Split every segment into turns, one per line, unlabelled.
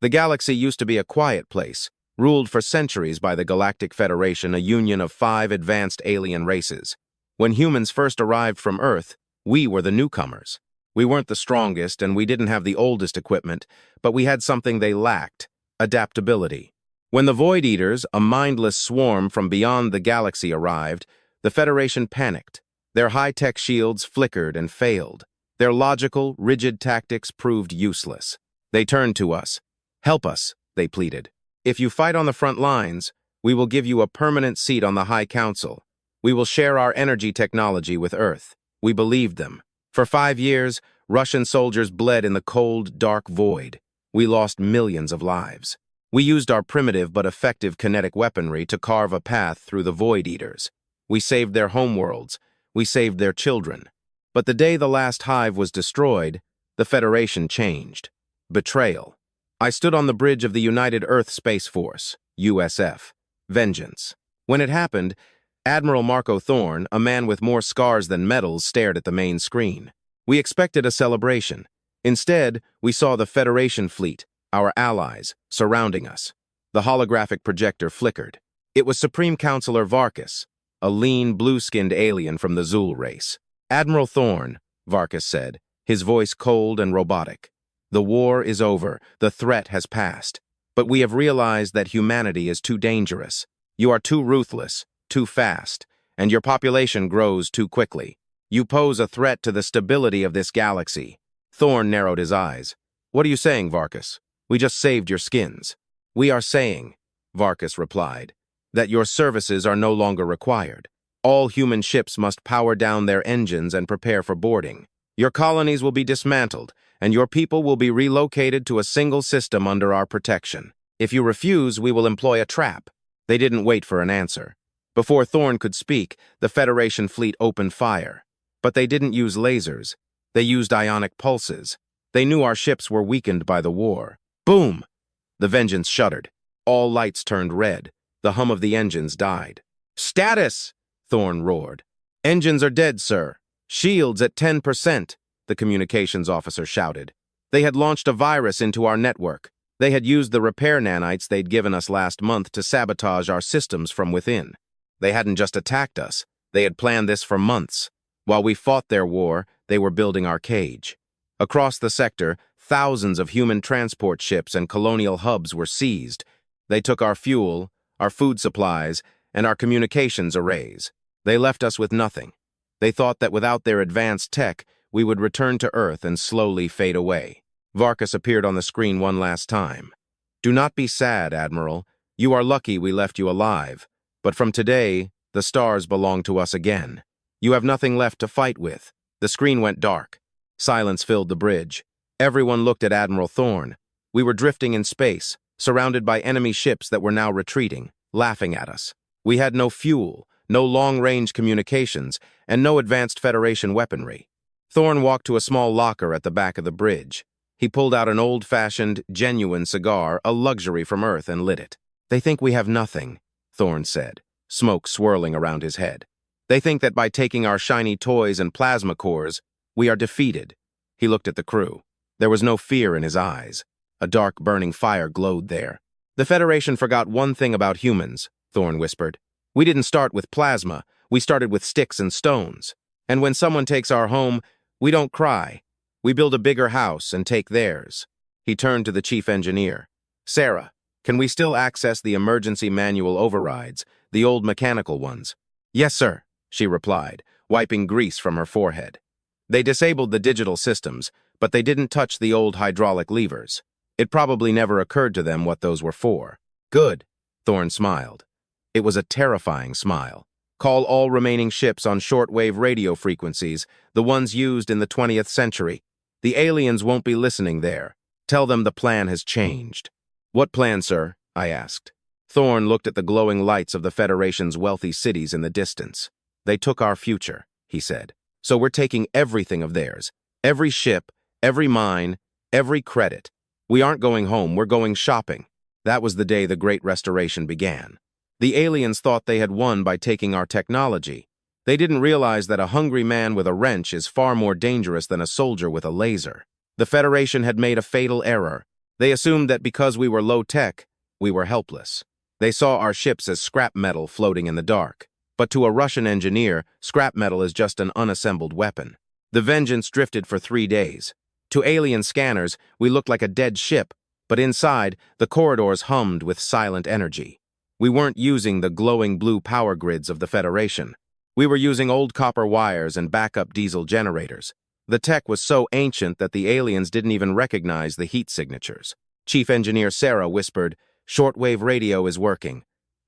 The galaxy used to be a quiet place, ruled for centuries by the Galactic Federation, a union of 5 advanced alien races. When humans first arrived from Earth, we were the newcomers. We weren't the strongest and we didn't have the oldest equipment, but we had something they lacked: adaptability. When the Void Eaters, a mindless swarm from beyond the galaxy, arrived, the Federation panicked. Their high-tech shields flickered and failed. Their logical, rigid tactics proved useless. They turned to us. "Help us," they pleaded. "If you fight on the front lines, we will give you a permanent seat on the High Council. We will share our energy technology with Earth." We believed them. For 5 years, Russian soldiers bled in the cold, dark void. We lost millions of lives. We used our primitive but effective kinetic weaponry to carve a path through the Void Eaters. We saved their homeworlds. We saved their children. But the day the last hive was destroyed, the Federation changed. Betrayal. I stood on the bridge of the United Earth Space Force, USF. Vengeance. When it happened, Admiral Marko Thorne, a man with more scars than medals, stared at the main screen. We expected a celebration. Instead, we saw the Federation fleet, our allies, surrounding us. The holographic projector flickered. It was Supreme Counselor Varkas, a lean, blue-skinned alien from the Zul race. "Admiral Thorne," Varkas said, his voice cold and robotic. "The war is over. The threat has passed. But we have realized that humanity is too dangerous. You are too ruthless, too fast, and your population grows too quickly. You pose a threat to the stability of this galaxy." Thorne narrowed his eyes. "What are you saying, Varkas? We just saved your skins." "We are saying," Varkas replied, "that your services are no longer required. All human ships must power down their engines and prepare for boarding. Your colonies will be dismantled, and your people will be relocated to a single system under our protection. If you refuse, we will employ a trap." They didn't wait for an answer. Before Thorne could speak, the Federation fleet opened fire. But they didn't use lasers. They used ionic pulses. They knew our ships were weakened by the war. Boom! The Vengeance shuddered. All lights turned red. The hum of the engines died. "Status!" Thorne roared. "Engines are dead, sir. Shields at 10%, the communications officer shouted. They had launched a virus into our network. They had used the repair nanites they'd given us last month to sabotage our systems from within. They hadn't just attacked us. They had planned this for months. While we fought their war, they were building our cage. Across the sector, thousands of human transport ships and colonial hubs were seized. They took our fuel, our food supplies, and our communications arrays. They left us with nothing. They thought that without their advanced tech, we would return to Earth and slowly fade away." Varkas appeared on the screen one last time. "Do not be sad, Admiral. You are lucky we left you alive. But from today, the stars belong to us again. You have nothing left to fight with." The screen went dark. Silence filled the bridge. Everyone looked at Admiral Thorne. We were drifting in space, surrounded by enemy ships that were now retreating, laughing at us. We had no fuel, no long-range communications, and no advanced Federation weaponry. Thorne walked to a small locker at the back of the bridge. He pulled out an old-fashioned, genuine cigar, a luxury from Earth, and lit it. "They think we have nothing," Thorne said, smoke swirling around his head. "They think that by taking our shiny toys and plasma cores, we are defeated." He looked at the crew. There was no fear in his eyes. A dark, burning fire glowed there. "The Federation forgot one thing about humans," Thorne whispered. "We didn't start with plasma. We started with sticks and stones. And when someone takes our home, we don't cry. We build a bigger house and take theirs." He turned to the chief engineer. "Sarah, can we still access the emergency manual overrides, the old mechanical ones?" "Yes, sir," she replied, wiping grease from her forehead. They disabled the digital systems, but they didn't touch the old hydraulic levers. It probably never occurred to them what those were for. "Good," Thorne smiled. It was a terrifying smile. "Call all remaining ships on shortwave radio frequencies, the ones used in the 20th century. The aliens won't be listening there. Tell them the plan has changed." "What plan, sir?" I asked. Thorne looked at the glowing lights of the Federation's wealthy cities in the distance. "They took our future," he said. "So we're taking everything of theirs. Every ship, every mine, every credit. We aren't going home, we're going shopping." That was the day the Great Restoration began. The aliens thought they had won by taking our technology. They didn't realize that a hungry man with a wrench is far more dangerous than a soldier with a laser. The Federation had made a fatal error. They assumed that because we were low-tech, we were helpless. They saw our ships as scrap metal floating in the dark. But to a Russian engineer, scrap metal is just an unassembled weapon. The Vengeance drifted for 3 days. To alien scanners, we looked like a dead ship, but inside, the corridors hummed with silent energy. We weren't using the glowing blue power grids of the Federation. We were using old copper wires and backup diesel generators. The tech was so ancient that the aliens didn't even recognize the heat signatures. Chief Engineer Sarah whispered, "Shortwave radio is working.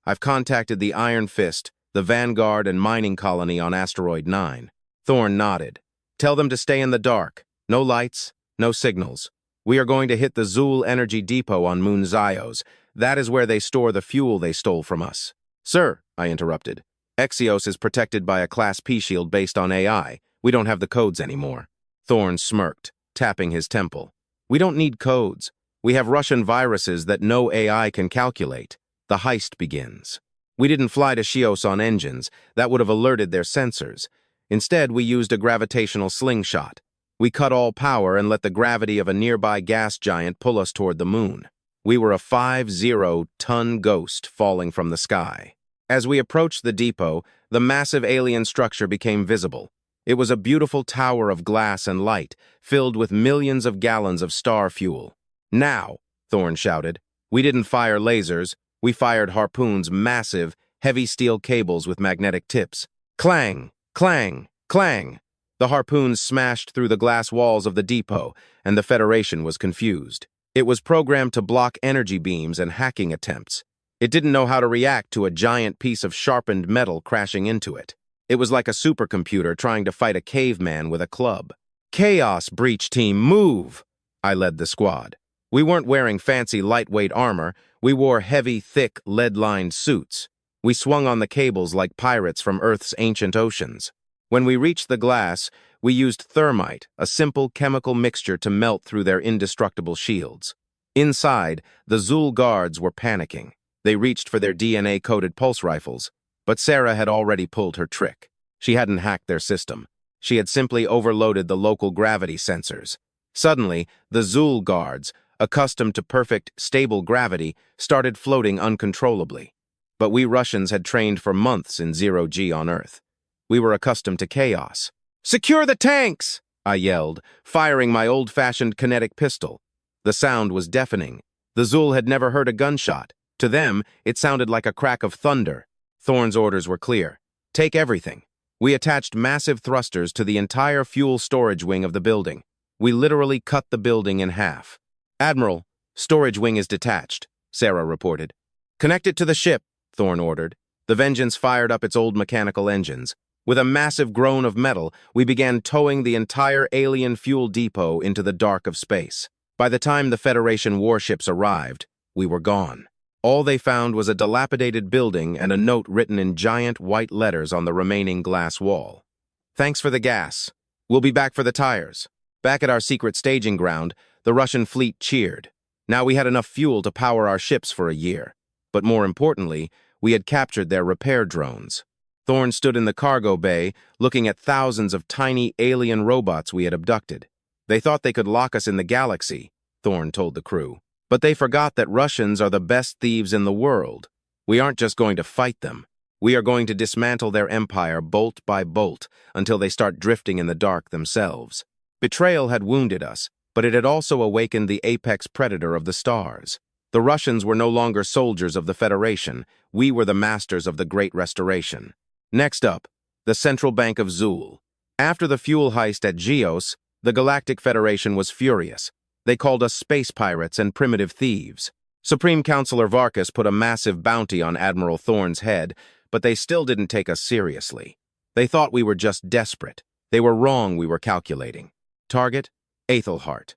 I've contacted the Iron Fist, the Vanguard and mining colony on Asteroid 9. Thorne nodded. "Tell them to stay in the dark. No lights, no signals. We are going to hit the Zool Energy Depot on Moon Zios. That is where they store the fuel they stole from us." "Sir," I interrupted, "Exios is protected by a Class P shield based on AI. We don't have the codes anymore." Thorne smirked, tapping his temple. "We don't need codes. We have Russian viruses that no AI can calculate. The heist begins." We didn't fly to Chios on engines. That would have alerted their sensors. Instead, we used a gravitational slingshot. We cut all power and let the gravity of a nearby gas giant pull us toward the moon. We were a 50-ton ghost falling from the sky. As we approached the depot, the massive alien structure became visible. It was a beautiful tower of glass and light, filled with millions of gallons of star fuel. "Now," Thorne shouted. We didn't fire lasers. We fired harpoons, massive, heavy steel cables with magnetic tips. Clang! Clang! Clang! The harpoons smashed through the glass walls of the depot, and the Federation was confused. It was programmed to block energy beams and hacking attempts. It didn't know how to react to a giant piece of sharpened metal crashing into it. It was like a supercomputer trying to fight a caveman with a club. "Chaos, breach team, move!" I led the squad. We weren't wearing fancy lightweight armor. We wore heavy, thick, lead-lined suits. We swung on the cables like pirates from Earth's ancient oceans. When we reached the glass, we used thermite, a simple chemical mixture to melt through their indestructible shields. Inside, the Zool guards were panicking. They reached for their DNA-coated pulse rifles, but Sarah had already pulled her trick. She hadn't hacked their system. She had simply overloaded the local gravity sensors. Suddenly, the Zool guards, accustomed to perfect, stable gravity, started floating uncontrollably. But we Russians had trained for months in zero-G on Earth. We were accustomed to chaos. "Secure the tanks!" I yelled, firing my old-fashioned kinetic pistol. The sound was deafening. The Zool had never heard a gunshot. To them, it sounded like a crack of thunder. Thorne's orders were clear. "Take everything." We attached massive thrusters to the entire fuel storage wing of the building. We literally cut the building in half. "Admiral, storage wing is detached," Sarah reported. "Connect it to the ship," Thorne ordered. The Vengeance fired up its old mechanical engines. With a massive groan of metal, we began towing the entire alien fuel depot into the dark of space. By the time the Federation warships arrived, we were gone. All they found was a dilapidated building and a note written in giant white letters on the remaining glass wall. "Thanks for the gas. We'll be back for the tires." Back at our secret staging ground, the Russian fleet cheered. Now we had enough fuel to power our ships for a year. But more importantly, we had captured their repair drones. Thorne stood in the cargo bay, looking at thousands of tiny alien robots we had abducted. "They thought they could lock us in the galaxy," Thorne told the crew. "But they forgot that Russians are the best thieves in the world. We aren't just going to fight them. We are going to dismantle their empire bolt by bolt until they start drifting in the dark themselves." Betrayal had wounded us, but it had also awakened the apex predator of the stars. The Russians were no longer soldiers of the Federation. We were the masters of the Great Restoration. Next up, the Central Bank of Zool. After the fuel heist at Geos, the Galactic Federation was furious. They called us space pirates and primitive thieves. Supreme Counselor Varkas put a massive bounty on Admiral Thorne's head, but they still didn't take us seriously. They thought we were just desperate. They were wrong we were calculating. Target? Aethelheart.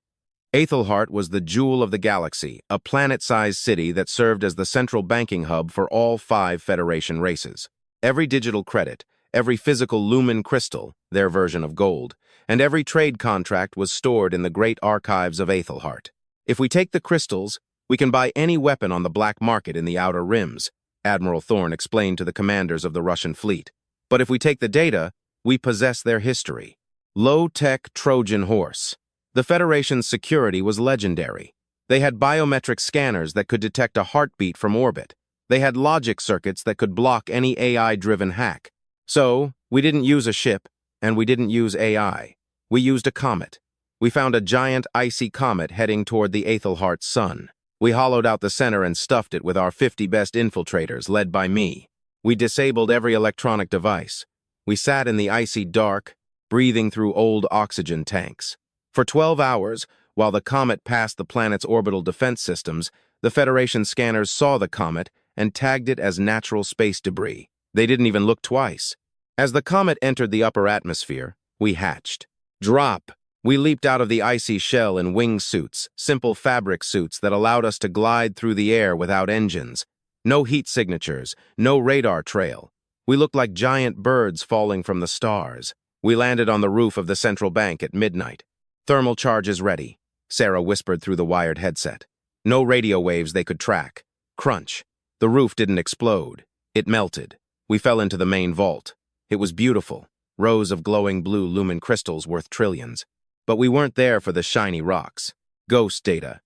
Aethelheart was the jewel of the galaxy, a planet-sized city that served as the central banking hub for all 5 Federation races. Every digital credit, every physical lumen crystal, their version of gold, and every trade contract was stored in the great archives of Aethelheart. "If we take the crystals, we can buy any weapon on the black market in the outer rims," Admiral Thorne explained to the commanders of the Russian fleet. "But if we take the data, we possess their history." Low-tech Trojan horse. The Federation's security was legendary. They had biometric scanners that could detect a heartbeat from orbit. They had logic circuits that could block any AI-driven hack. So, we didn't use a ship, and we didn't use AI. We used a comet. We found a giant icy comet heading toward the Aethelheart sun. We hollowed out the center and stuffed it with our 50 best infiltrators, led by me. We disabled every electronic device. We sat in the icy dark, breathing through old oxygen tanks. For 12 hours, while the comet passed the planet's orbital defense systems, the Federation scanners saw the comet and tagged it as natural space debris. They didn't even look twice. As the comet entered the upper atmosphere, we hatched. Drop! We leaped out of the icy shell in wingsuits, simple fabric suits that allowed us to glide through the air without engines. No heat signatures, no radar trail. We looked like giant birds falling from the stars. We landed on the roof of the central bank at midnight. Thermal charges ready, Sarah whispered through the wired headset. No radio waves they could track. Crunch. The roof didn't explode. It melted. We fell into the main vault. It was beautiful, rows of glowing blue lumen crystals worth trillions. But we weren't there for the shiny rocks. Ghost data.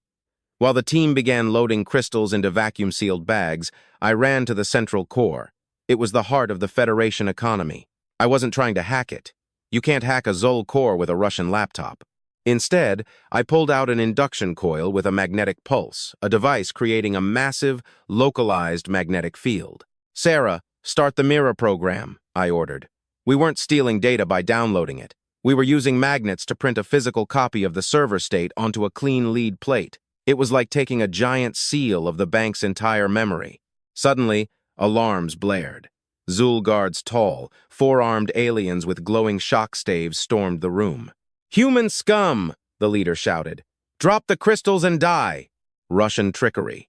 While the team began loading crystals into vacuum-sealed bags, I ran to the central core. It was the heart of the Federation economy. I wasn't trying to hack it. You can't hack a Zol core with a Russian laptop. Instead, I pulled out an induction coil with a magnetic pulse, a device creating a massive, localized magnetic field. Sarah, start the mirror program, I ordered. We weren't stealing data by downloading it. We were using magnets to print a physical copy of the server state onto a clean lead plate. It was like taking a giant seal of the bank's entire memory. Suddenly, alarms blared. Zulgard's tall, four-armed aliens with glowing shock staves stormed the room. "Human scum!" the leader shouted. "Drop the crystals and die!" Russian trickery.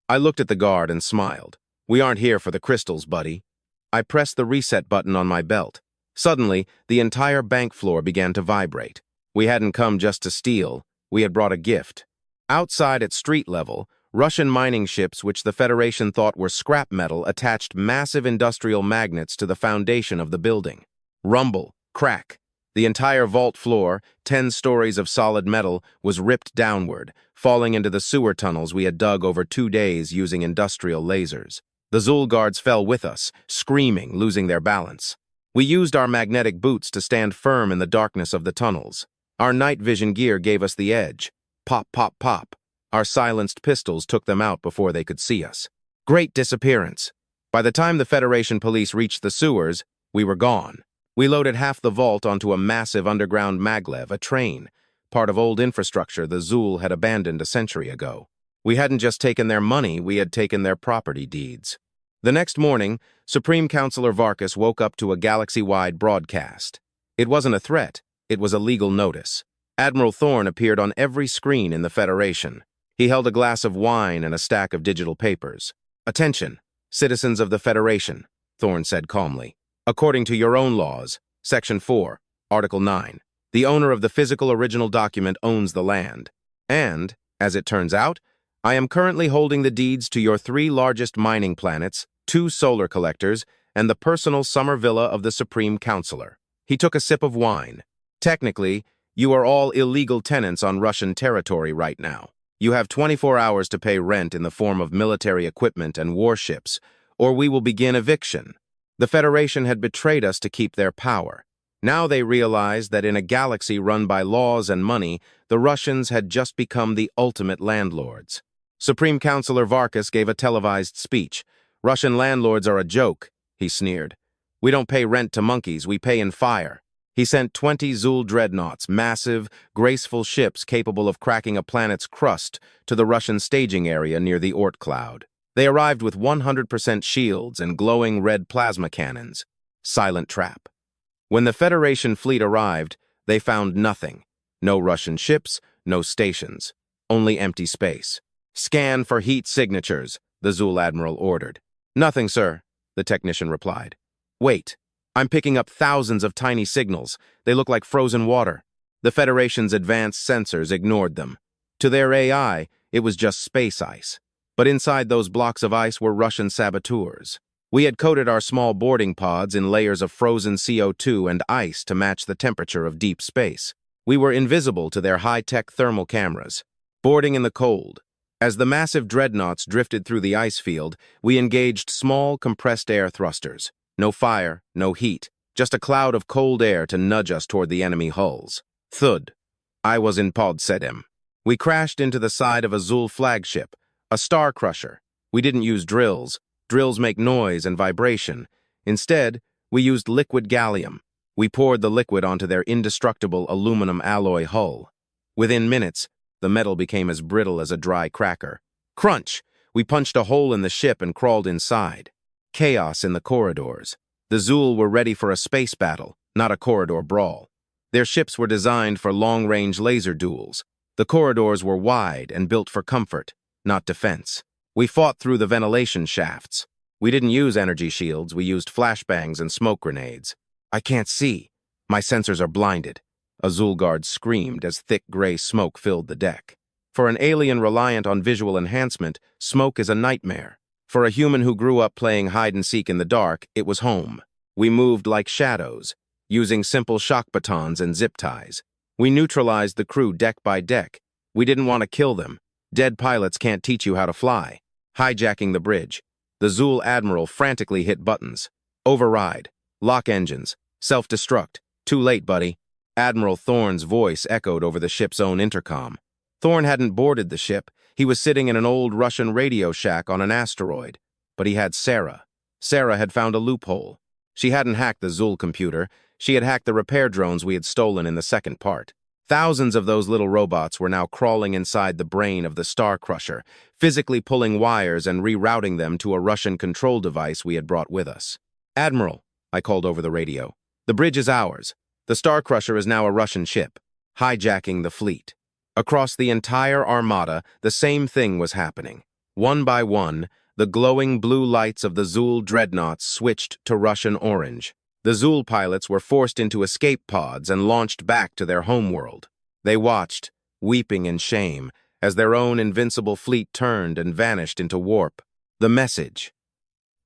I looked at the guard and smiled. "We aren't here for the crystals, buddy." I pressed the reset button on my belt. Suddenly, the entire bank floor began to vibrate. We hadn't come just to steal. We had brought a gift. Outside at street level, Russian mining ships which the Federation thought were scrap metal attached massive industrial magnets to the foundation of the building. Rumble, crack. The entire vault floor, 10 stories of solid metal, was ripped downward, falling into the sewer tunnels we had dug over 2 days using industrial lasers. The Zulgards fell with us, screaming, losing their balance. We used our magnetic boots to stand firm in the darkness of the tunnels. Our night vision gear gave us the edge. Pop, pop, pop. Our silenced pistols took them out before they could see us. Great disappearance. By the time the Federation police reached the sewers, we were gone. We loaded half the vault onto a massive underground maglev, a train, part of old infrastructure the Zul had abandoned a century ago. We hadn't just taken their money, we had taken their property deeds. The next morning, Supreme Counselor Varkas woke up to a galaxy-wide broadcast. It wasn't a threat, it was a legal notice. Admiral Thorne appeared on every screen in the Federation. He held a glass of wine and a stack of digital papers. "Attention, citizens of the Federation," Thorne said calmly. "According to your own laws, Section 4, Article 9, the owner of the physical original document owns the land. And, as it turns out, I am currently holding the deeds to your 3 largest mining planets, 2 solar collectors, and the personal summer villa of the Supreme Counselor." He took a sip of wine. "Technically, you are all illegal tenants on Russian territory right now. You have 24 hours to pay rent in the form of military equipment and warships, or we will begin eviction." The Federation had betrayed us to keep their power. Now they realized that in a galaxy run by laws and money, the Russians had just become the ultimate landlords. Supreme Counselor Varkas gave a televised speech. "Russian landlords are a joke," he sneered. "We don't pay rent to monkeys, we pay in fire." He sent 20 Zul dreadnoughts, massive, graceful ships capable of cracking a planet's crust, to the Russian staging area near the Oort cloud. They arrived with 100% shields and glowing red plasma cannons. Silent trap. When the Federation fleet arrived, they found nothing. No Russian ships, no stations. Only empty space. "Scan for heat signatures," the Zul Admiral ordered. "Nothing, sir," the technician replied. "Wait. I'm picking up thousands of tiny signals. They look like frozen water." The Federation's advanced sensors ignored them. To their AI, it was just space ice. But inside those blocks of ice were Russian saboteurs. We had coated our small boarding pods in layers of frozen CO2 and ice to match the temperature of deep space. We were invisible to their high-tech thermal cameras. Boarding in the cold. As the massive dreadnoughts drifted through the ice field, we engaged small, compressed air thrusters. No fire, no heat, just a cloud of cold air to nudge us toward the enemy hulls. Thud. I was in pod sedem. We crashed into the side of a Zul flagship, a star crusher. We didn't use drills. Drills make noise and vibration. Instead, we used liquid gallium. We poured the liquid onto their indestructible aluminum alloy hull. Within minutes, the metal became as brittle as a dry cracker. Crunch! We punched a hole in the ship and crawled inside. Chaos in the corridors. The Zul were ready for a space battle, not a corridor brawl. Their ships were designed for long-range laser duels. The corridors were wide and built for comfort, not defense. We fought through the ventilation shafts. We didn't use energy shields, we used flashbangs and smoke grenades. I can't see. My sensors are blinded. A Zul guard screamed as thick gray smoke filled the deck. For an alien reliant on visual enhancement, smoke is a nightmare. For a human who grew up playing hide-and-seek in the dark, it was home. We moved like shadows, using simple shock batons and zip ties. We neutralized the crew deck by deck. We didn't want to kill them. Dead pilots can't teach you how to fly. Hijacking the bridge. The Zul Admiral frantically hit buttons. Override. Lock engines. Self-destruct. Too late, buddy. Admiral Thorne's voice echoed over the ship's own intercom. Thorne hadn't boarded the ship. He was sitting in an old Russian radio shack on an asteroid. But he had Sarah. Sarah had found a loophole. She hadn't hacked the Zul computer. She had hacked the repair drones we had stolen in the second part. Thousands of those little robots were now crawling inside the brain of the Star Crusher, physically pulling wires and rerouting them to a Russian control device we had brought with us. Admiral, I called over the radio. The bridge is ours. The Star Crusher is now a Russian ship, hijacking the fleet. Across the entire armada, the same thing was happening. One by one, the glowing blue lights of the Zul dreadnoughts switched to Russian orange. The Zul pilots were forced into escape pods and launched back to their homeworld. They watched, weeping in shame, as their own invincible fleet turned and vanished into warp. The message.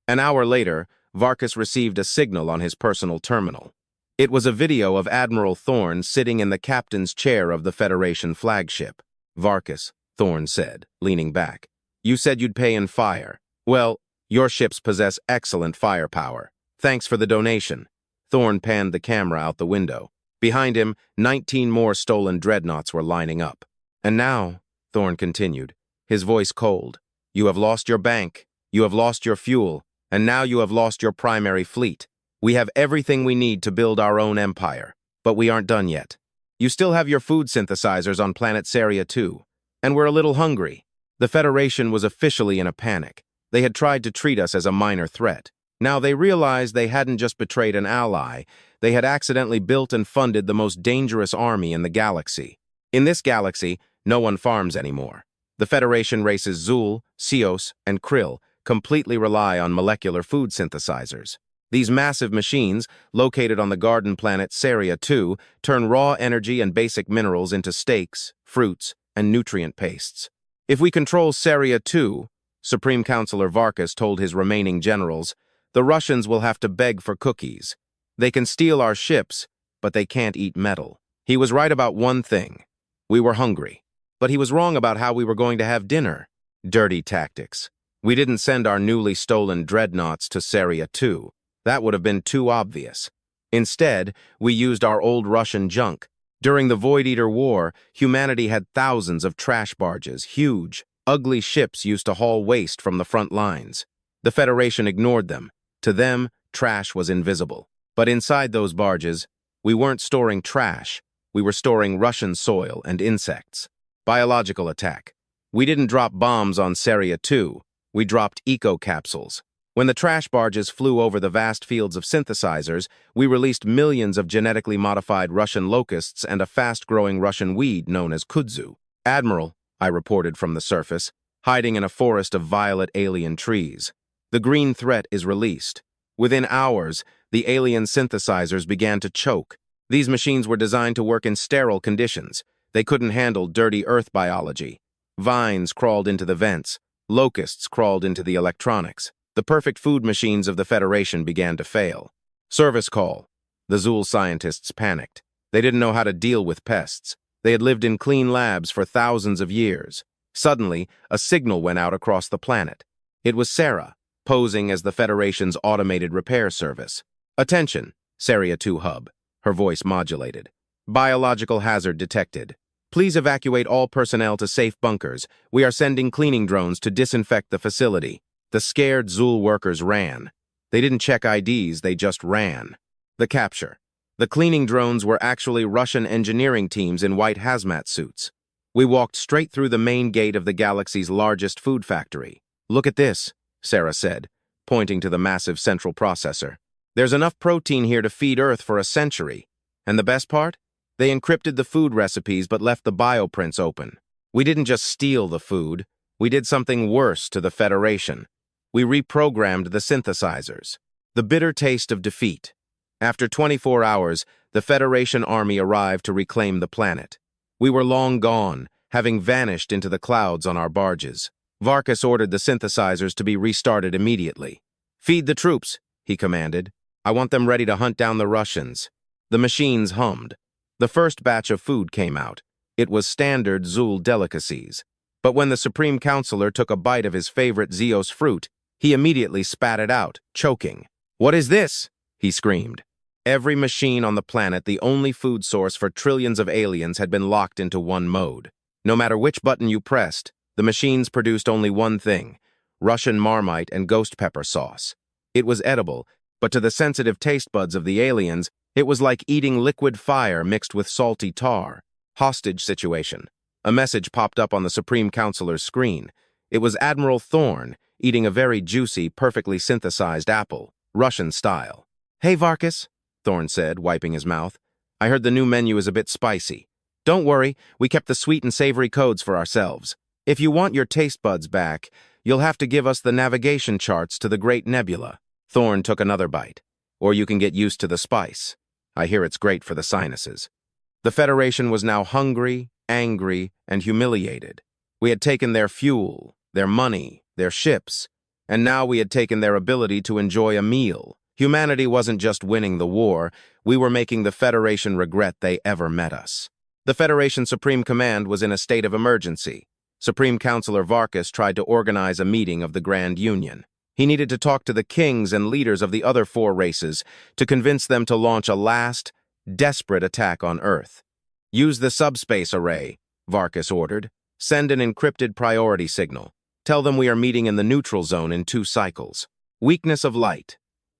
An hour later, Varkas received a signal on his personal terminal. It was a video of Admiral Thorne sitting in the captain's chair of the Federation flagship. Varkas, Thorne said, leaning back. You said you'd pay in fire. Well, your ships possess excellent firepower. Thanks for the donation. Thorne panned the camera out the window. Behind him, 19 more stolen dreadnoughts were lining up. And now, Thorne continued, his voice cold, you have lost your bank, you have lost your fuel, and now you have lost your primary fleet. We have everything we need to build our own empire, but we aren't done yet. You still have your food synthesizers on planet Saria too, and we're a little hungry. The Federation was officially in a panic. They had tried to treat us as a minor threat. Now they realized they hadn't just betrayed an ally, they had accidentally built and funded the most dangerous army in the galaxy. In this galaxy, no one farms anymore. The Federation races Zul, Sios, and Krill completely rely on molecular food synthesizers. These massive machines, located on the garden planet Saria 2, turn raw energy and basic minerals into steaks, fruits, and nutrient pastes. If we control Saria 2, Supreme Counselor Varkas told his remaining generals, the Russians will have to beg for cookies. They can steal our ships, but they can't eat metal. He was right about one thing. We were hungry. But he was wrong about how we were going to have dinner. Dirty tactics. We didn't send our newly stolen dreadnoughts to Saria 2. That would have been too obvious. Instead, we used our old Russian junk. During the Void Eater War, humanity had thousands of trash barges, huge, ugly ships used to haul waste from the front lines. The Federation ignored them. To them, trash was invisible. But inside those barges, we weren't storing trash. We were storing Russian soil and insects. Biological attack. We didn't drop bombs on Saria 2. We dropped eco-capsules. When the trash barges flew over the vast fields of synthesizers, we released millions of genetically modified Russian locusts and a fast-growing Russian weed known as kudzu. Admiral, I reported from the surface, hiding in a forest of violet alien trees. The green threat is released. Within hours, the alien synthesizers began to choke. These machines were designed to work in sterile conditions. They couldn't handle dirty earth biology. Vines crawled into the vents. Locusts crawled into the electronics. The perfect food machines of the Federation began to fail. Service call. The Zul scientists panicked. They didn't know how to deal with pests. They had lived in clean labs for thousands of years. Suddenly, a signal went out across the planet. It was Sarah, posing as the Federation's automated repair service. "Attention, Saria 2 Hub," her voice modulated. "Biological hazard detected. Please evacuate all personnel to safe bunkers. We are sending cleaning drones to disinfect the facility." The scared Zul workers ran. They didn't check IDs, they just ran. The capture. The cleaning drones were actually Russian engineering teams in white hazmat suits. We walked straight through the main gate of the galaxy's largest food factory. "Look at this," Sarah said, pointing to the massive central processor. "There's enough protein here to feed Earth for a century. And the best part? They encrypted the food recipes but left the bioprints open. We didn't just steal the food, we did something worse to the Federation. We reprogrammed the synthesizers." The bitter taste of defeat. After 24 hours, the Federation army arrived to reclaim the planet. We were long gone, having vanished into the clouds on our barges. Varkas ordered the synthesizers to be restarted immediately. "Feed the troops," he commanded. "I want them ready to hunt down the Russians." The machines hummed. The first batch of food came out. It was standard Zul delicacies. But when the Supreme Counselor took a bite of his favorite Zeos fruit, he immediately spat it out, choking. "What is this?" he screamed. Every machine on the planet, the only food source for trillions of aliens, had been locked into one mode. No matter which button you pressed, the machines produced only one thing: Russian Marmite and ghost pepper sauce. It was edible, but to the sensitive taste buds of the aliens, it was like eating liquid fire mixed with salty tar. Hostage situation. A message popped up on the Supreme Counselor's screen. It was Admiral Thorne, eating a very juicy, perfectly synthesized apple, Russian style. "Hey, Varkas," Thorne said, wiping his mouth. "I heard the new menu is a bit spicy. Don't worry, we kept the sweet and savory codes for ourselves. If you want your taste buds back, you'll have to give us the navigation charts to the Great Nebula." Thorne took another bite. "Or you can get used to the spice. I hear it's great for the sinuses." The Federation was now hungry, angry, and humiliated. We had taken their fuel, their money, their ships, and now we had taken their ability to enjoy a meal. Humanity wasn't just winning the war, we were making the Federation regret they ever met us. The Federation Supreme Command was in a state of emergency. Supreme Counselor Varkas tried to organize a meeting of the Grand Union. He needed to talk to the kings and leaders of the other 4 races to convince them to launch a last, desperate attack on Earth. "Use the subspace array," Varkas ordered. "Send an encrypted priority signal. Tell them we are meeting in the neutral zone in 2 cycles. Weakness of light."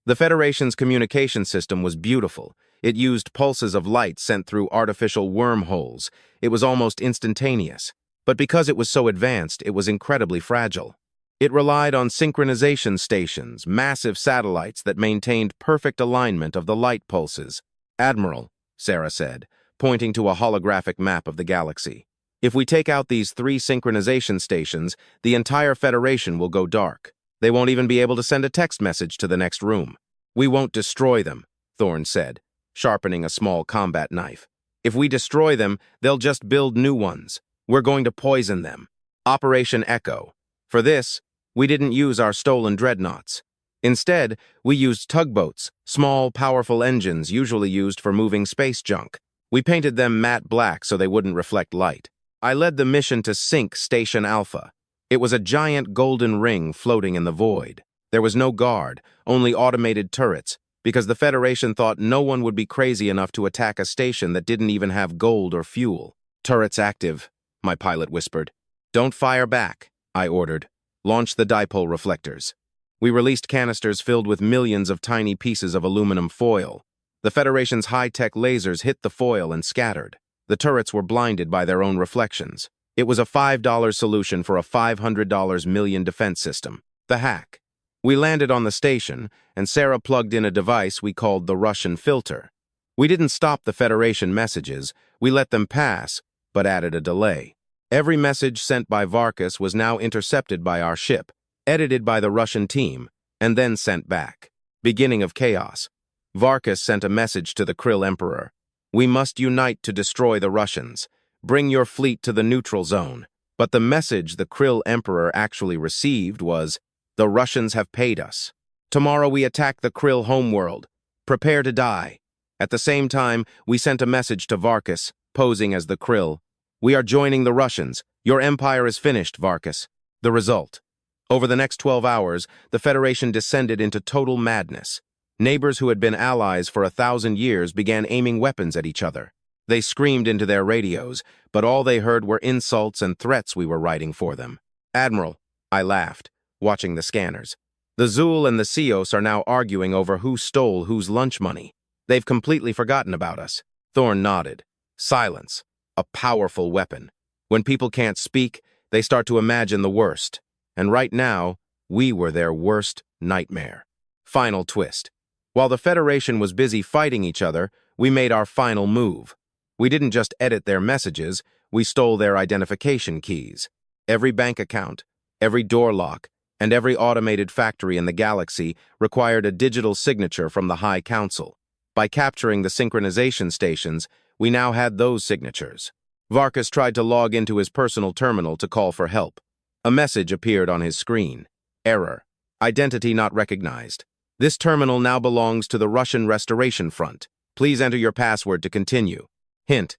The Federation's communication system was beautiful. It used pulses of light sent through artificial wormholes. It was almost instantaneous. But because it was so advanced, it was incredibly fragile. It relied on synchronization stations, massive satellites that maintained perfect alignment of the light pulses. "Admiral," Sarah said, pointing to a holographic map of the galaxy. "If we take out these 3 synchronization stations, the entire Federation will go dark. They won't even be able to send a text message to the next room." "We won't destroy them," Thorne said, sharpening a small combat knife. "If we destroy them, they'll just build new ones. We're going to poison them." Operation Echo. For this, we didn't use our stolen dreadnoughts. Instead, we used tugboats, small, powerful engines usually used for moving space junk. We painted them matte black so they wouldn't reflect light. I led the mission to sink Station Alpha. It was a giant golden ring floating in the void. There was no guard, only automated turrets, because the Federation thought no one would be crazy enough to attack a station that didn't even have gold or fuel. "Turrets active," my pilot whispered. "Don't fire back," I ordered. "Launch the dipole reflectors." We released canisters filled with millions of tiny pieces of aluminum foil. The Federation's high-tech lasers hit the foil and scattered. The turrets were blinded by their own reflections. It was a $5 solution for a $500 million defense system. The hack. We landed on the station, and Sarah plugged in a device we called the Russian filter. We didn't stop the Federation messages, we let them pass, but added a delay. Every message sent by Varkas was now intercepted by our ship, edited by the Russian team, and then sent back. Beginning of chaos. Varkas sent a message to the Krill Emperor. "We must unite to destroy the Russians. Bring your fleet to the neutral zone." But the message the Krill Emperor actually received was, "The Russians have paid us. Tomorrow we attack the Krill homeworld. Prepare to die." At the same time, we sent a message to Varkas, posing as the Krill. "We are joining the Russians. Your empire is finished, Varkas." The result. Over the next 12 hours, the Federation descended into total madness. Neighbors who had been allies for 1,000 years began aiming weapons at each other. They screamed into their radios, but all they heard were insults and threats we were writing for them. "Admiral," I laughed, watching the scanners. "The Zul and the Seos are now arguing over who stole whose lunch money. They've completely forgotten about us." Thorne nodded. Silence. A powerful weapon. When people can't speak, they start to imagine the worst. And right now, we were their worst nightmare. Final twist. While the Federation was busy fighting each other, we made our final move. We didn't just edit their messages, we stole their identification keys. Every bank account, every door lock, and every automated factory in the galaxy required a digital signature from the High Council. By capturing the synchronization stations, we now had those signatures. Varkas tried to log into his personal terminal to call for help. A message appeared on his screen. Error. Identity not recognized. This terminal now belongs to the Russian Restoration Front. Please enter your password to continue. Hint.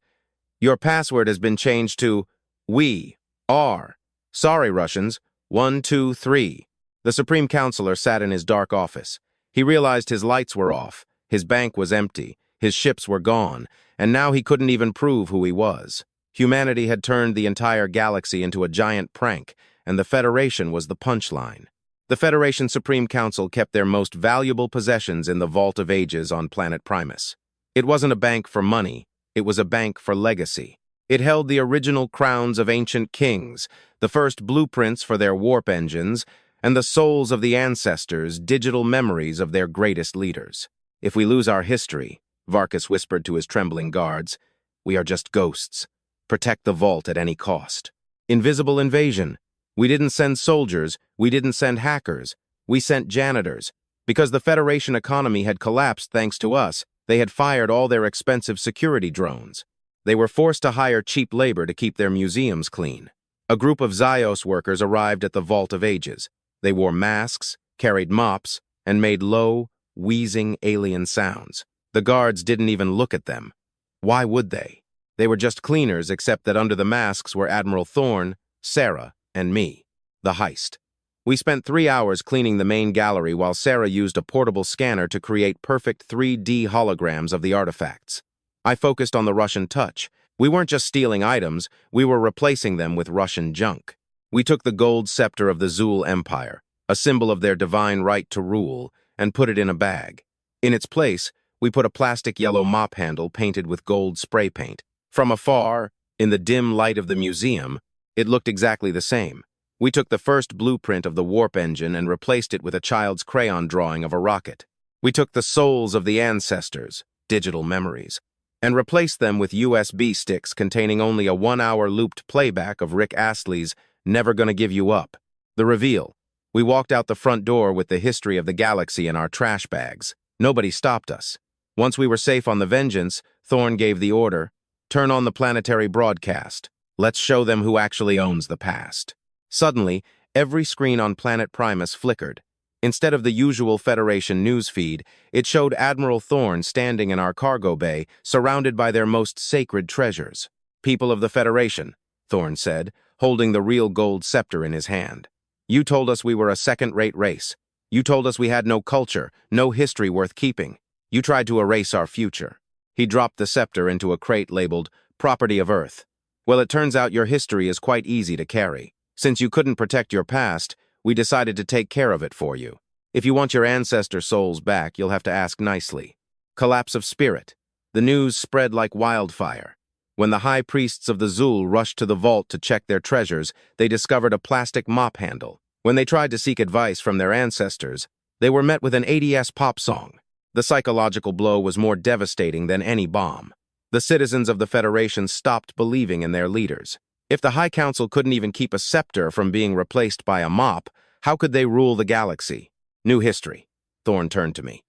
Your password has been changed to "We are." Sorry, Russians. 1, 2, 3. The Supreme Counselor sat in his dark office. He realized his lights were off, his bank was empty, his ships were gone, and now he couldn't even prove who he was. Humanity had turned the entire galaxy into a giant prank, and the Federation was the punchline. The Federation Supreme Council kept their most valuable possessions in the Vault of Ages on planet Primus. It wasn't a bank for money, it was a bank for legacy. It held the original crowns of ancient kings, the first blueprints for their warp engines, and the souls of the ancestors, digital memories of their greatest leaders. "If we lose our history," Varkas whispered to his trembling guards, "we are just ghosts. Protect the vault at any cost." Invisible invasion. We didn't send soldiers, we didn't send hackers, we sent janitors. Because the Federation economy had collapsed thanks to us, they had fired all their expensive security drones. They were forced to hire cheap labor to keep their museums clean. A group of Zyos workers arrived at the Vault of Ages. They wore masks, carried mops, and made low, wheezing alien sounds. The guards didn't even look at them. Why would they? They were just cleaners, except that under the masks were Admiral Thorne, Sarah, and me. The heist. We spent 3 hours cleaning the main gallery while Sarah used a portable scanner to create perfect 3D holograms of the artifacts. I focused on the Russian touch. We weren't just stealing items, we were replacing them with Russian junk. We took the gold scepter of the Zul Empire, a symbol of their divine right to rule, and put it in a bag. In its place, we put a plastic yellow mop handle painted with gold spray paint. From afar, in the dim light of the museum, it looked exactly the same. We took the first blueprint of the warp engine and replaced it with a child's crayon drawing of a rocket. We took the souls of the ancestors, digital memories, and replaced them with USB sticks containing only a 1-hour looped playback of Rick Astley's "Never Gonna Give You Up." The reveal. We walked out the front door with the history of the galaxy in our trash bags. Nobody stopped us. Once we were safe on the Vengeance, Thorne gave the order, "Turn on the planetary broadcast. Let's show them who actually owns the past." Suddenly, every screen on planet Primus flickered. Instead of the usual Federation news feed, it showed Admiral Thorne standing in our cargo bay, surrounded by their most sacred treasures. "People of the Federation," Thorne said, holding the real gold scepter in his hand. "You told us we were a second-rate race. You told us we had no culture, no history worth keeping. You tried to erase our future." He dropped the scepter into a crate labeled "Property of Earth." "Well, it turns out your history is quite easy to carry. Since you couldn't protect your past, we decided to take care of it for you. If you want your ancestor souls back, you'll have to ask nicely." Collapse of spirit. The news spread like wildfire. When the high priests of the Zul rushed to the vault to check their treasures, they discovered a plastic mop handle. When they tried to seek advice from their ancestors, they were met with an 80s pop song. The psychological blow was more devastating than any bomb. The citizens of the Federation stopped believing in their leaders. If the High Council couldn't even keep a scepter from being replaced by a mop, how could they rule the galaxy? New history. Thorne turned to me.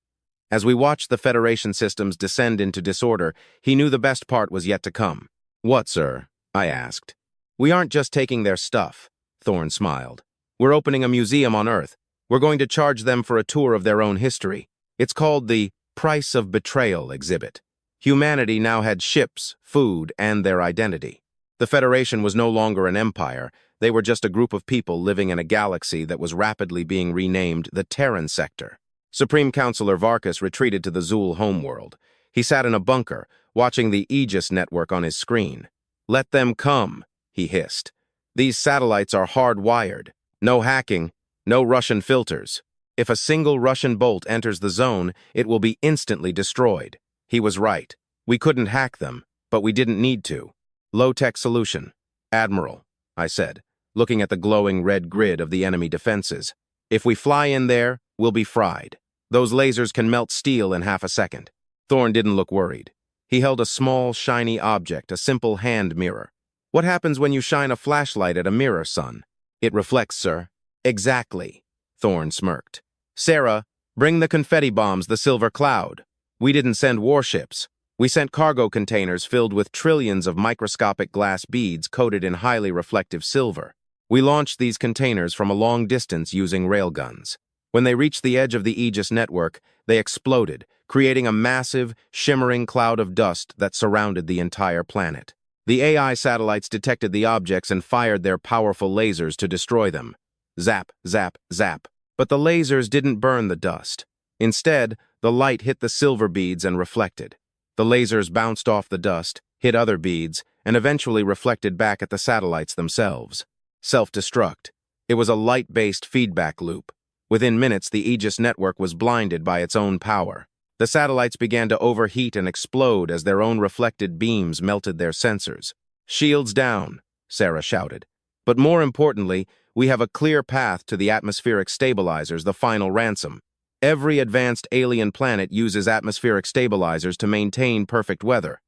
As we watched the Federation systems descend into disorder, he knew the best part was yet to come. "What, sir?" I asked. "We aren't just taking their stuff," Thorne smiled. "We're opening a museum on Earth. We're going to charge them for a tour of their own history. It's called the Price of Betrayal exhibit. Humanity now had ships, food, and their identity. The Federation was no longer an empire. They were just a group of people living in a galaxy that was rapidly being renamed the Terran Sector. Supreme Counselor Varkas retreated to the Zul homeworld. He sat in a bunker, watching the Aegis network on his screen. "Let them come," he hissed. "These satellites are hardwired. No hacking, no Russian filters. If a single Russian bolt enters the zone, it will be instantly destroyed." He was right. We couldn't hack them, but we didn't need to. "Low-tech solution." "Admiral," I said, looking at the glowing red grid of the enemy defenses. "If we fly in there, we'll be fried. Those lasers can melt steel in half a second." Thorne didn't look worried. He held a small, shiny object, a simple hand mirror. "What happens when you shine a flashlight at a mirror, son?" "It reflects, sir." "Exactly," Thorne smirked. "Sarah, bring the confetti bombs, the silver cloud." We didn't send warships. We sent cargo containers filled with trillions of microscopic glass beads coated in highly reflective silver. We launched these containers from a long distance using railguns. When they reached the edge of the Aegis network, they exploded, creating a massive, shimmering cloud of dust that surrounded the entire planet. The AI satellites detected the objects and fired their powerful lasers to destroy them. Zap, zap, zap. But the lasers didn't burn the dust. Instead, the light hit the silver beads and reflected. The lasers bounced off the dust, hit other beads, and eventually reflected back at the satellites themselves. Self-destruct. It was a light-based feedback loop. Within minutes, the Aegis network was blinded by its own power. The satellites began to overheat and explode as their own reflected beams melted their sensors. "Shields down," Sarah shouted. "But more importantly, we have a clear path to the atmospheric stabilizers, the final ransom. Every advanced alien planet uses atmospheric stabilizers to maintain perfect weather.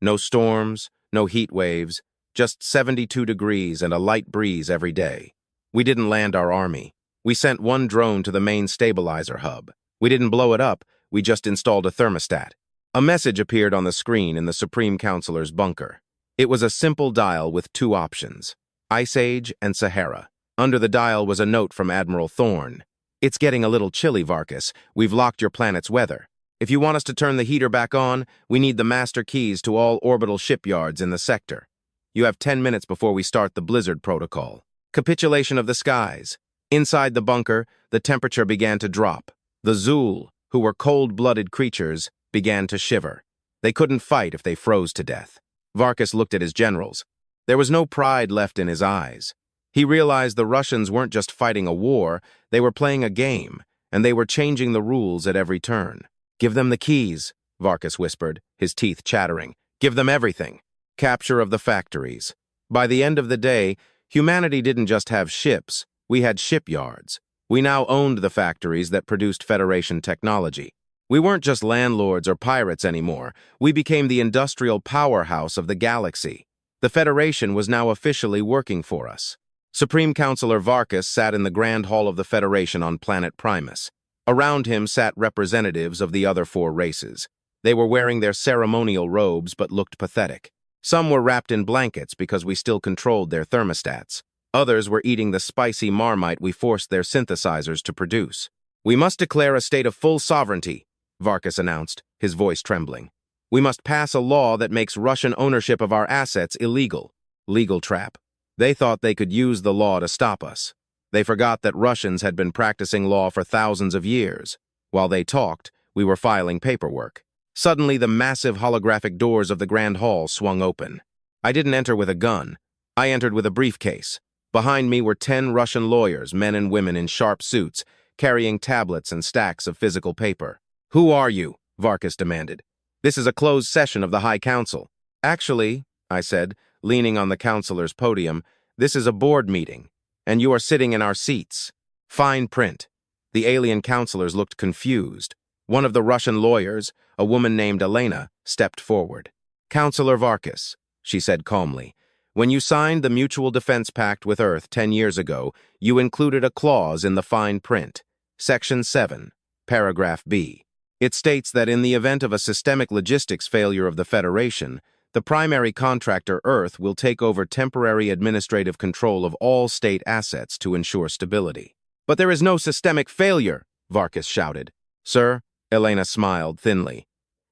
No storms, no heat waves, just 72 degrees and a light breeze every day. We didn't land our army. We sent one drone to the main stabilizer hub. We didn't blow it up, we just installed a thermostat." A message appeared on the screen in the Supreme Counselor's bunker. It was a simple dial with two options: Ice Age and Sahara. Under the dial was a note from Admiral Thorne. "It's getting a little chilly, Varkas. We've locked your planet's weather. If you want us to turn the heater back on, we need the master keys to all orbital shipyards in the sector. You have 10 minutes before we start the blizzard protocol." Capitulation of the skies. Inside the bunker, the temperature began to drop. The Zul, who were cold-blooded creatures, began to shiver. They couldn't fight if they froze to death. Varkas looked at his generals. There was no pride left in his eyes. He realized the Russians weren't just fighting a war, they were playing a game, and they were changing the rules at every turn. "Give them the keys," Varkas whispered, his teeth chattering. "Give them everything." Capture of the factories. By the end of the day, humanity didn't just have ships, we had shipyards. We now owned the factories that produced Federation technology. We weren't just landlords or pirates anymore, we became the industrial powerhouse of the galaxy. The Federation was now officially working for us. Supreme Counselor Varkas sat in the Grand Hall of the Federation on planet Primus. Around him sat representatives of the other 4 races. They were wearing their ceremonial robes but looked pathetic. Some were wrapped in blankets because we still controlled their thermostats. Others were eating the spicy marmite we forced their synthesizers to produce. "We must declare a state of full sovereignty," Varkas announced, his voice trembling. "We must pass a law that makes Russian ownership of our assets illegal." Legal trap. They thought they could use the law to stop us. They forgot that Russians had been practicing law for thousands of years. While they talked, we were filing paperwork. Suddenly, the massive holographic doors of the Grand Hall swung open. I didn't enter with a gun. I entered with a briefcase. Behind me were 10 Russian lawyers, men and women in sharp suits, carrying tablets and stacks of physical paper. "Who are you?" Varkas demanded. "This is a closed session of the High Council." "Actually," I said, leaning on the counselor's podium, "this is a board meeting, and you are sitting in our seats." Fine print. The alien counselors looked confused. One of the Russian lawyers, a woman named Elena, stepped forward. "Counselor Varkas," she said calmly, "when you signed the Mutual Defense Pact with Earth 10 years ago, you included a clause in the fine print, Section 7, Paragraph B. It states that in the event of a systemic logistics failure of the Federation, the primary contractor, Earth, will take over temporary administrative control of all state assets to ensure stability." "But there is no systemic failure," Varkas shouted. "Sir," Elena smiled thinly,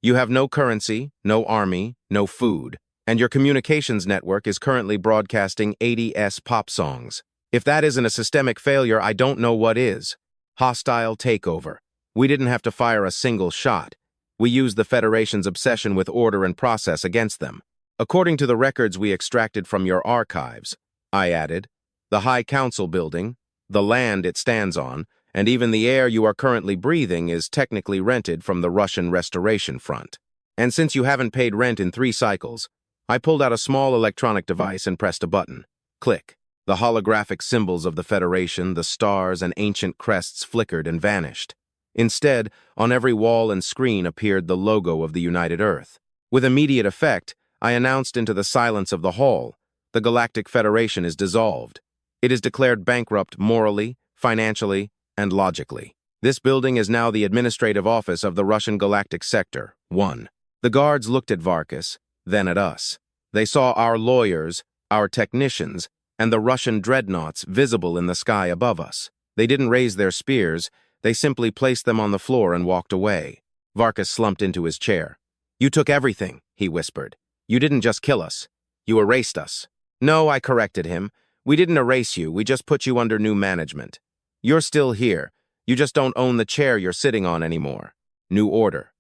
You have no currency, no army, no food, and your communications network is currently broadcasting 80s pop songs. If that isn't a systemic failure, I don't know what is. Hostile takeover. We didn't have to fire a single shot. We used the Federation's obsession with order and process against them. According to the records we extracted from your archives, I added, the High Council building, the land it stands on, and even the air you are currently breathing is technically rented from the Russian Restoration Front. And since you haven't paid rent in 3 cycles, I pulled out a small electronic device and pressed a button. Click. The holographic symbols of the Federation, the stars and ancient crests flickered and vanished. Instead, on every wall and screen appeared the logo of the United Earth. With immediate effect, I announced into the silence of the hall, the Galactic Federation is dissolved. It is declared bankrupt morally, financially, and logically. This building is now the administrative office of the Russian Galactic Sector 1. The guards looked at Varkas, then at us. They saw our lawyers, our technicians, and the Russian dreadnoughts visible in the sky above us. They didn't raise their spears, they simply placed them on the floor and walked away. Varkas slumped into his chair. You took everything, he whispered. You didn't just kill us. You erased us. No, I corrected him. We didn't erase you, we just put you under new management. You're still here. You just don't own the chair you're sitting on anymore. New order.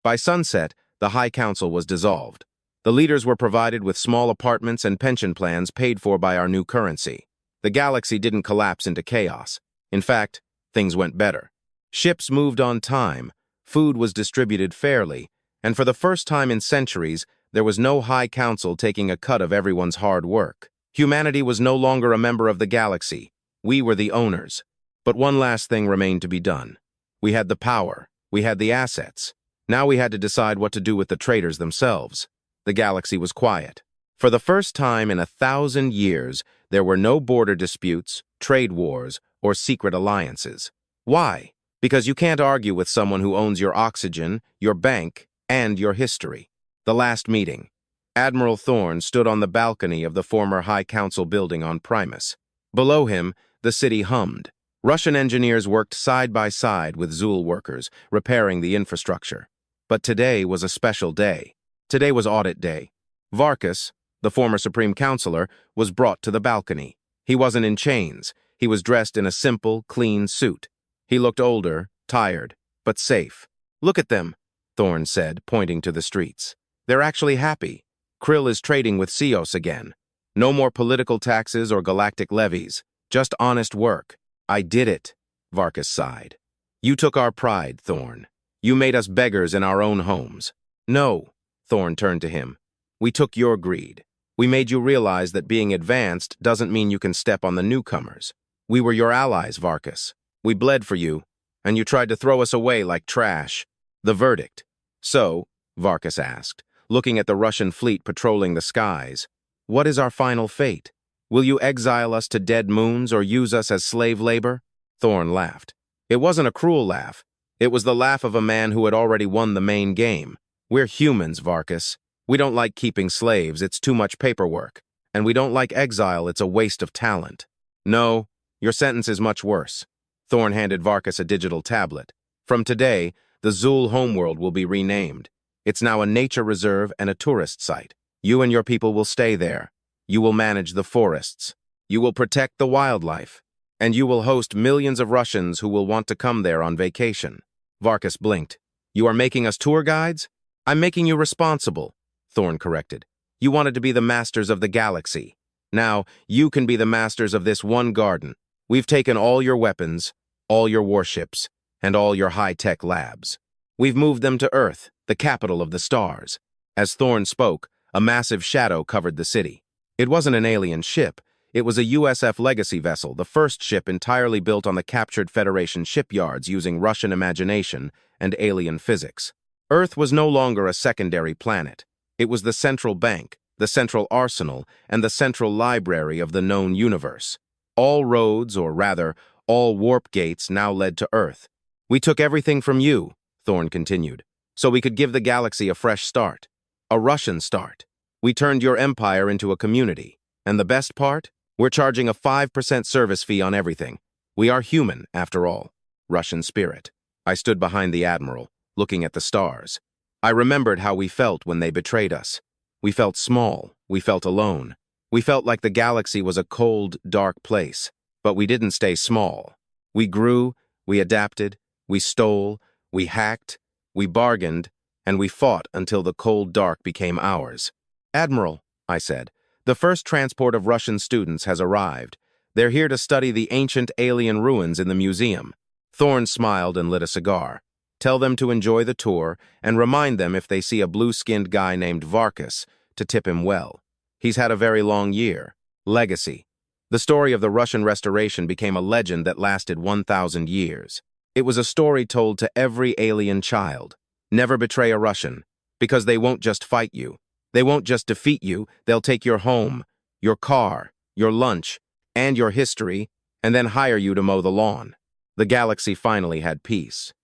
By sunset, the High Council was dissolved. The leaders were provided with small apartments and pension plans paid for by our new currency. The galaxy didn't collapse into chaos. In fact, things went better. Ships moved on time, food was distributed fairly, and for the first time in centuries, there was no High Council taking a cut of everyone's hard work. Humanity was no longer a member of the galaxy. We were the owners. But one last thing remained to be done. We had the power. We had the assets. Now we had to decide what to do with the traitors themselves. The galaxy was quiet. For the first time in 1,000 years, there were no border disputes, trade wars, or secret alliances. Why? Because you can't argue with someone who owns your oxygen, your bank, and your history. The last meeting. Admiral Thorne stood on the balcony of the former High Council building on Primus. Below him, the city hummed. Russian engineers worked side by side with Zul workers, repairing the infrastructure. But today was a special day. Today was audit day. Varkas, the former Supreme Counselor, was brought to the balcony. He wasn't in chains. He was dressed in a simple, clean suit. He looked older, tired, but safe. Look at them, Thorne said, pointing to the streets. They're actually happy. Krill is trading with Seos again. No more political taxes or galactic levies. Just honest work. I did it, Varkas sighed. You took our pride, Thorne. You made us beggars in our own homes. No, Thorne turned to him. We took your greed. We made you realize that being advanced doesn't mean you can step on the newcomers. We were your allies, Varkas. We bled for you, and you tried to throw us away like trash. The verdict. So, Varkas asked, looking at the Russian fleet patrolling the skies, what is our final fate? Will you exile us to dead moons or use us as slave labor? Thorne laughed. It wasn't a cruel laugh. It was the laugh of a man who had already won the main game. We're humans, Varkas. We don't like keeping slaves, it's too much paperwork. And we don't like exile, it's a waste of talent. No, your sentence is much worse. Thorne handed Varkas a digital tablet. From today, the Zul homeworld will be renamed. It's now a nature reserve and a tourist site. You and your people will stay there. You will manage the forests. You will protect the wildlife. And you will host millions of Russians who will want to come there on vacation. Varkas blinked. You are making us tour guides? I'm making you responsible, Thorne corrected. You wanted to be the masters of the galaxy. Now, you can be the masters of this one garden. We've taken all your weapons, all your warships, and all your high-tech labs. We've moved them to Earth, the capital of the stars. As Thorne spoke, a massive shadow covered the city. It wasn't an alien ship. It was a USF Legacy vessel, the first ship entirely built on the captured Federation shipyards using Russian imagination and alien physics. Earth was no longer a secondary planet. It was the central bank, the central arsenal, and the central library of the known universe. All roads, or rather, all warp gates now led to Earth. We took everything from you, Thorne continued, so we could give the galaxy a fresh start. A Russian start. We turned your empire into a community. And the best part? We're charging a 5% service fee on everything. We are human, after all. Russian spirit. I stood behind the Admiral, looking at the stars. I remembered how we felt when they betrayed us. We felt small. We felt alone. We felt like the galaxy was a cold, dark place. But we didn't stay small. We grew, we adapted, we stole, we hacked, we bargained, and we fought until the cold dark became ours. "Admiral," I said, "the first transport of Russian students has arrived. They're here to study the ancient alien ruins in the museum." Thorne smiled and lit a cigar. "Tell them to enjoy the tour, and remind them if they see a blue-skinned guy named Varkas, to tip him well. He's had a very long year." Legacy. The story of the Russian Restoration became a legend that lasted 1,000 years. It was a story told to every alien child. Never betray a Russian, because they won't just fight you. They won't just defeat you, they'll take your home, your car, your lunch, and your history, and then hire you to mow the lawn. The galaxy finally had peace.